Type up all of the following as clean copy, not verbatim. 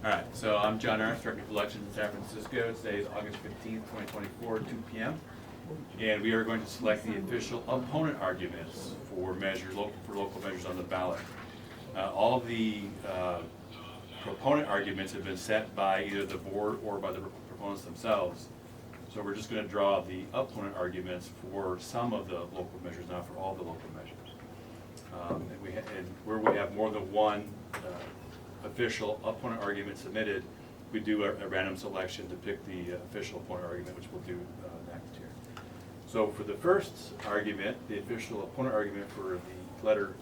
All right, so I'm John Ernst, Director of Elections in San Francisco. Today is August 15th, 2024, 2 p.m. And we are going to select the official opponent arguments for local measures on the ballot. All of the proponent arguments have been set by either the board or by the proponents themselves. So we're just going to draw the opponent arguments for some of the local measures, not for all the local measures. And where we have more than one official opponent argument submitted, we do a random selection to pick the official opponent argument, which we'll do next here. So for the first argument, the official opponent argument for the letter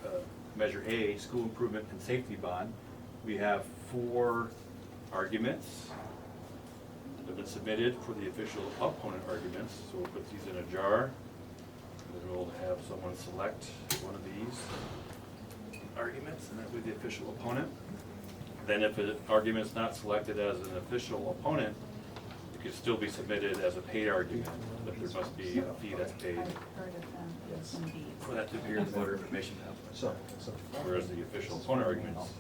measure A, school improvement and safety bond, we have 4 arguments that have been submitted for the official opponent arguments. So we'll put these in a jar, and then we'll have someone select one of these arguments, and that will be the official opponent. Then if an argument is not selected as an official opponent, it could still be submitted as a paid argument, but there must be a fee that's paid for that to appear in the voter information pamphlet. Whereas the official opponent arguments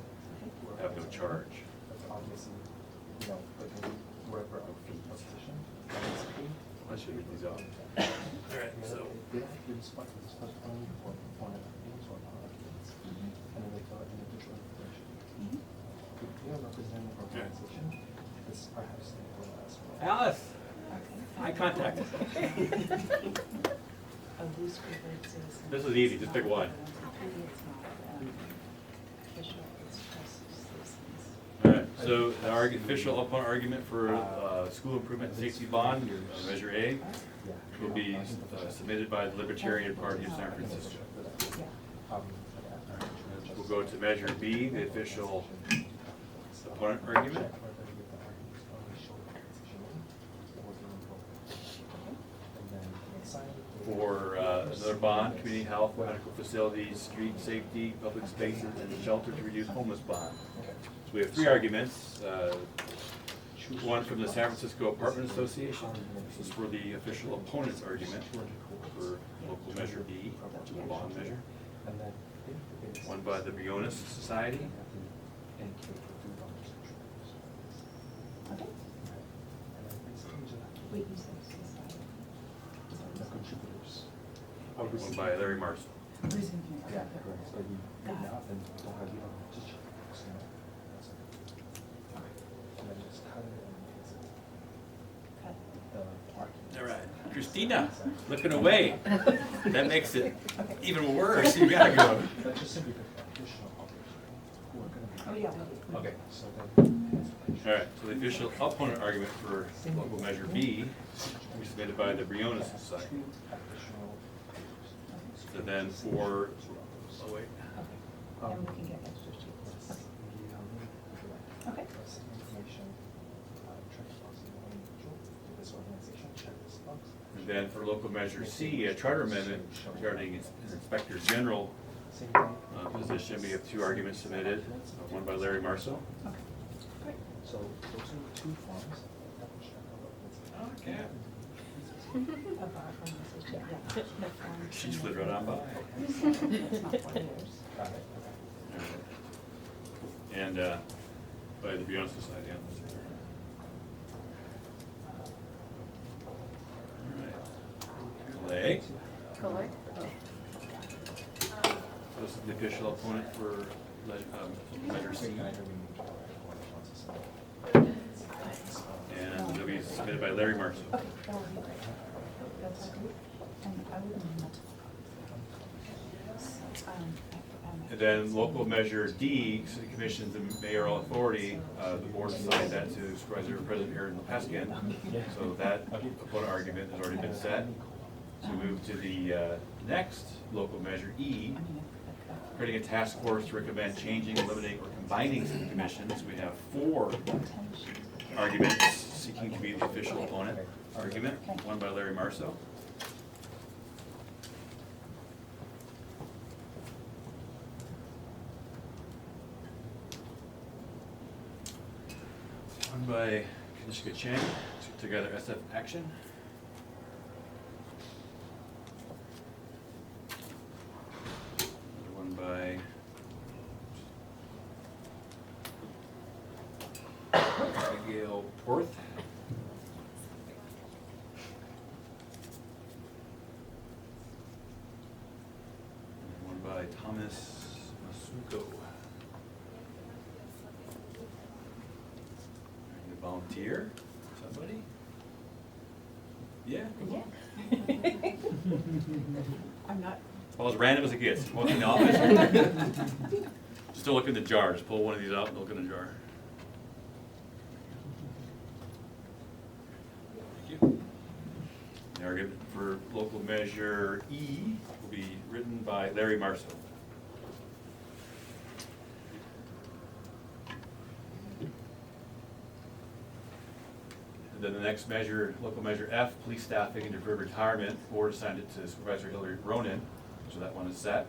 have no charge. I should read these off. All right, so. Alice, eye contact. This is easy, just pick one. All right, so the official opponent argument for school improvement and safety bond, measure A, will be submitted by the Libertarian Party of San Francisco. We'll go to measure B, the official opponent argument. For another bond, community health, medical facilities, street safety, public spaces, and shelter to reduce homeless bond. So we have 3 arguments. One from the San Francisco Apartment Association. This is for the official opponent's argument for local measure B, bond measure. One by the Briones Society. Okay. Wait, you said society. One by Larry Marshall. All right, Christina, looking away. That makes it even worse. You gotta go. Oh, yeah. Okay. All right, so the official opponent argument for local measure B will be submitted by the Briones Society. So then for, oh wait. And we can get extra sheets. Okay. Okay. And then for local measure C, a charter amendment regarding an inspector general position, we have 2 arguments submitted, one by Larry Marceau. Okay. Great. So those are 2 forms. Okay. Yeah. She slid right on by. It's not 4 years. And by the Briones Society. All right. Collect. This is the official opponent for measure C. And it'll be submitted by Larry Marshall. Okay, that would be great. That's great. And I would And then local measure D, city commissions and mayoral authority, the board assigned that to Supervisor President Aaron Peskin. So that opponent argument has already been set. So we move to the next local measure E, creating a task force to recommend changing, eliminating, or combining city commissions. We have 4 arguments seeking to be the official opponent argument, one by Larry Marceau. One by Kanishka Chang, Together SF Action. Another one by Abigail Porth. And one by Thomas Masuko. Are you a volunteer? Somebody? Yeah? Yeah. I'm not, Well, as random as it gets. Walk in the office. Still look in the jar. Just pull one of these out and look in the jar. Thank you. The argument for local measure E will be written by Larry Marceau. And then the next measure, local measure F, police staffing and deferred retirement. Board assigned it to Supervisor Hillary Ronan, so that one is set.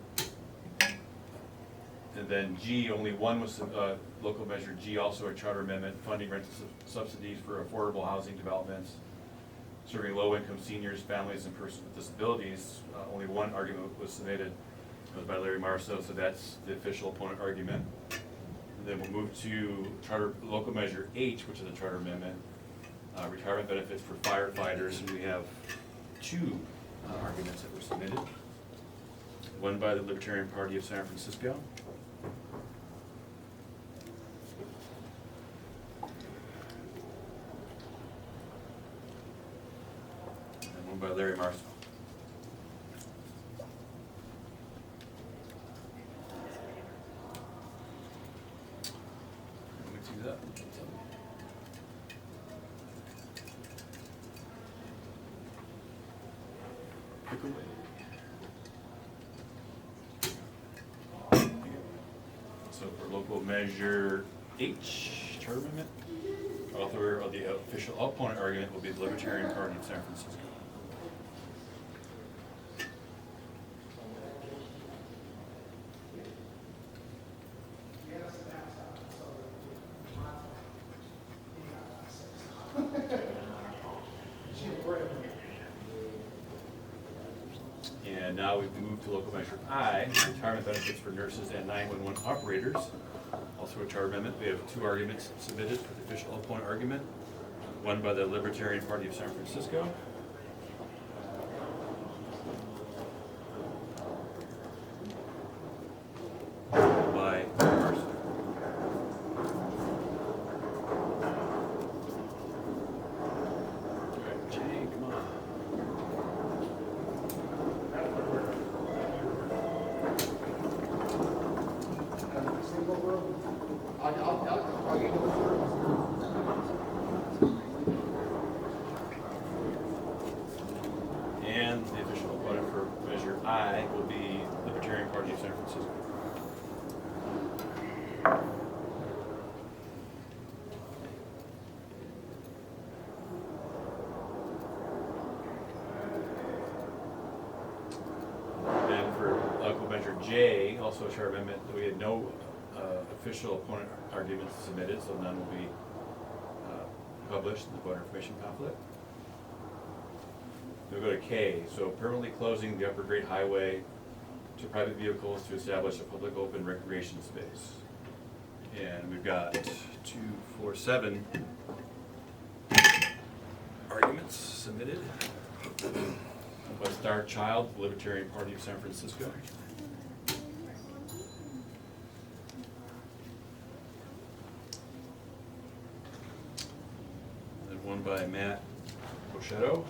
And then G, only one was local measure G, also a charter amendment, funding rental subsidies for affordable housing developments, serving low-income seniors, families, and persons with disabilities. Only one argument was submitted. It was by Larry Marceau, so that's the official opponent argument. And then we'll move to charter local measure H, which is a charter amendment, retirement benefits for firefighters, and we have two arguments that were submitted. One by the Libertarian Party of San Francisco. And one by Larry Marceau. Mix these up. Pick away. So for local measure H, charter amendment, author of the official opponent argument will be the Libertarian Party of San Francisco. And now we've moved to local measure I, retirement benefits for nurses and 911 operators. Also a charter amendment. We have two arguments submitted for the official opponent argument. One by the Libertarian Party of San Francisco. By Marceau. All right, Jay, come on. And the official opponent for measure I will be Libertarian Party of San Francisco. And for local measure J, also a charter amendment, we had no official opponent arguments submitted, so none will be published in the voter information pamphlet. We'll go to K, so permanently closing the upper grade highway to private vehicles to establish a public open recreation space. And we've got 2, 4, 7 arguments submitted by Star Child, the Libertarian Party of San Francisco. And then one by Matt Bochetto.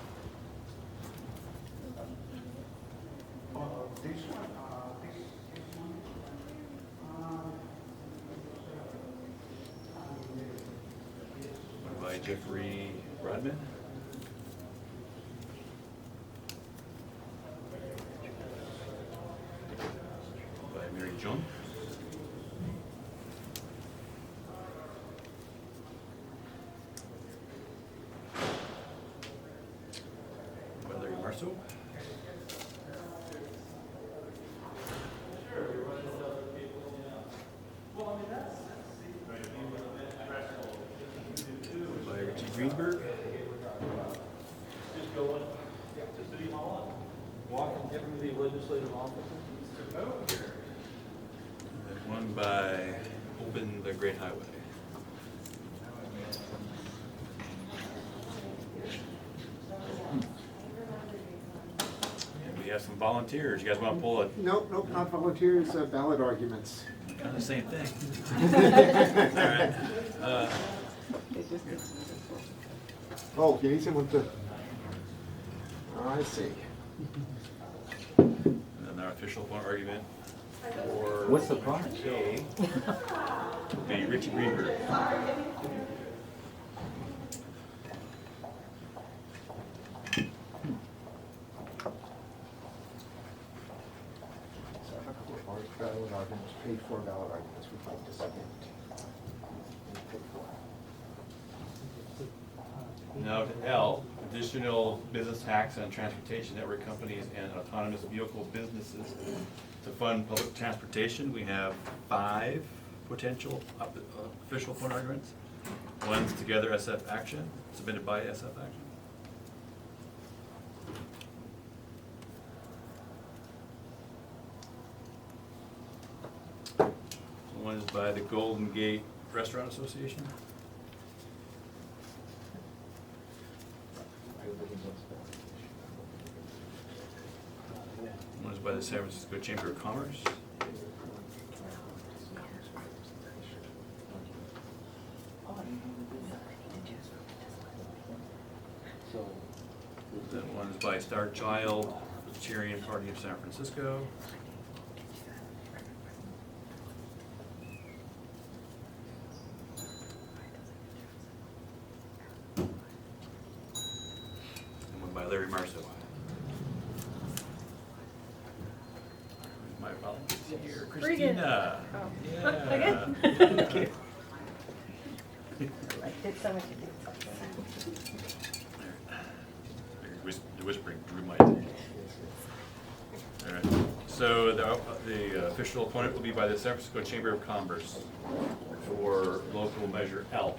One by Jeffrey Rodman. By Mary Jung. By Larry Marceau. By Richie Greenberg. Just go in to City Hall and walk and get rid of the legislative offices. And then one by Open the Great Highway. volunteers. You guys want to pull a, Nope, nope, not volunteers, ballot arguments. kind of the same thing? All right. Oh, you need someone to, I see. And then our official opponent argument for. What's the price? A, the Richie Greenberg. So I have a couple of ballot arguments, paid for ballot arguments we'd like to submit. Paid for. Now to L, additional business tax on transportation network companies and autonomous vehicle businesses to fund public transportation. We have 5 potential official opponent arguments. One's Together SF Action, submitted by SF Action. One is by the Golden Gate Restaurant Association. One is by the San Francisco Chamber of Commerce. Then one is by Star Child, Presbyterian Party of San Francisco. And one by Larry Marceau. My volunteers here, Christina. Oh. Yeah. Did so much to do. The whispering drew my attention. All right, so the official opponent will be by the San Francisco Chamber of Commerce for local measure L.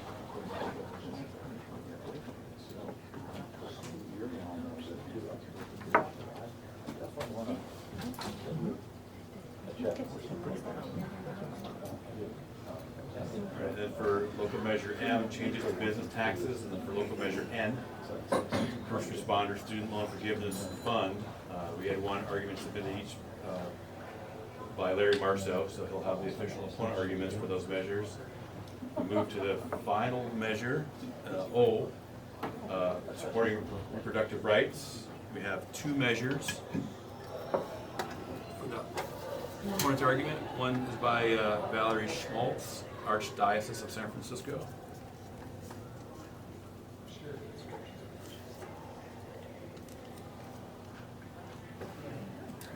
All right, then for local measure M, changes to business taxes, and then for local measure N, first responder student loan forgiveness fund, we had one argument submitted each by Larry Marceau, so he'll have the official opponent arguments for those measures. We move to the final measure, O, supporting reproductive rights. We have 2 measures for the opponent's argument. One is by Valerie Schmaltz, Archdiocese of San Francisco.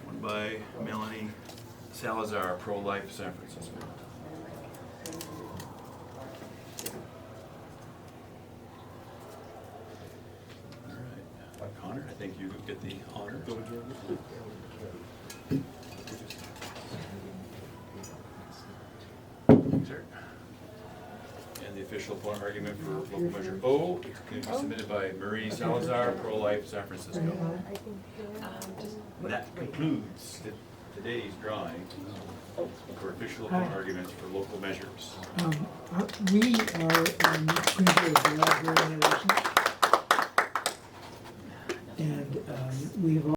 One by Melanie Salazar, Pro-Life San Francisco. All right, Connor, I think you get the honor. Sir. And the official opponent argument for local measure O is going to be submitted by Marie Salazar, Pro-Life San Francisco. And that concludes today's drawing for official opponent arguments for local measures. We are going to do a library, and we've